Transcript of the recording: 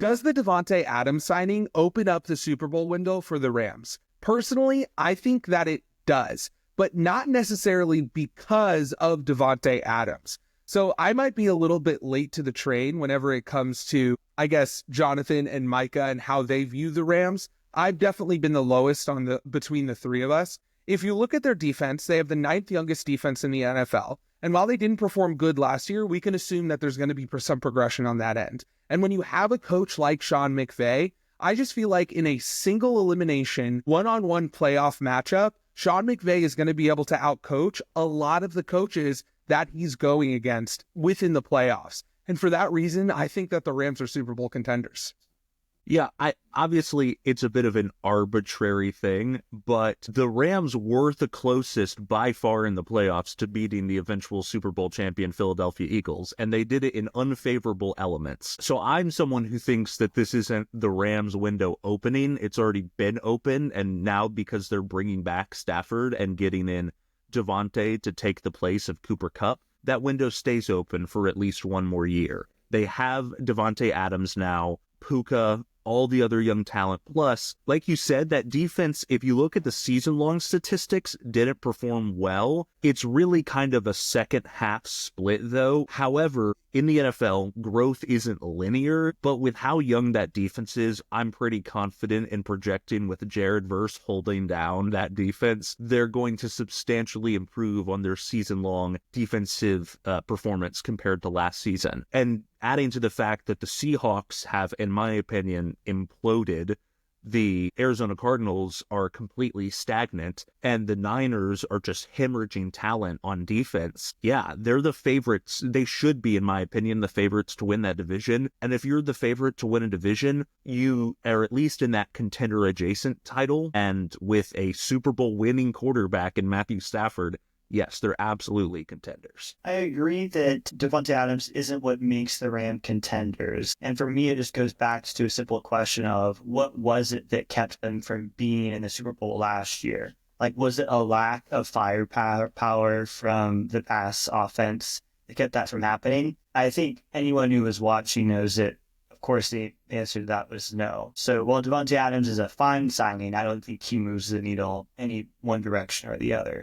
Does the Devontae Adams signing open up the Super Bowl window for the Rams? Personally, I think that it does, but not necessarily because of Devontae Adams. So I might be a little bit late to the train whenever it comes to, I guess, Jonathan and Micah and how they view the Rams. I've definitely been the lowest between the three of us. If you look at their defense, they have the ninth youngest defense in the NFL. And while they didn't perform good last year, we can assume that there's going to be some progression on that end. And when you have a coach like Sean McVay, I just feel like in a single elimination, one-on-one playoff matchup, Sean McVay is going to be able to outcoach a lot of the coaches that he's going against within the playoffs. And for that reason, I think that the Rams are Super Bowl contenders. Yeah, obviously it's a bit of an arbitrary thing, but the Rams were the closest by far in the playoffs to beating the eventual Super Bowl champion Philadelphia Eagles, and they did it in unfavorable elements. So I'm someone who thinks that this isn't the Rams window opening. It's already been open, and now because they're bringing back Stafford and getting in Devontae to take the place of Cooper Kupp, that window stays open for at least one more year. They have Devontae Adams now, Puka, all the other young talent. Plus, like you said, that defense, if you look at the season-long statistics, didn't perform well. It's really kind of a second half split, though. However, in the NFL, growth isn't linear, but with how young that defense is, I'm pretty confident in projecting with Jared Verse holding down that defense, they're going to substantially improve on their season-long defensive performance compared to last season. And adding to the fact that the Seahawks have, in my opinion, imploded, the Arizona Cardinals are completely stagnant, and the Niners are just hemorrhaging talent on defense. Yeah, they're the favorites. They should be, in my opinion, the favorites to win that division. And if you're the favorite to win a division, you are at least in that contender-adjacent title, and with a Super Bowl winning quarterback in Matthew Stafford, yes, they're absolutely contenders. I agree that Devontae Adams isn't what makes the Ram contenders. And for me, it just goes back to a simple question of what was it that kept them from being in the Super Bowl last year? Like, was it a lack of firepower from the pass offense that kept that from happening? I think anyone who was watching knows that, of course, the answer to that was no. So while Devontae Adams is a fine signing, I don't think he moves the needle any one direction or the other.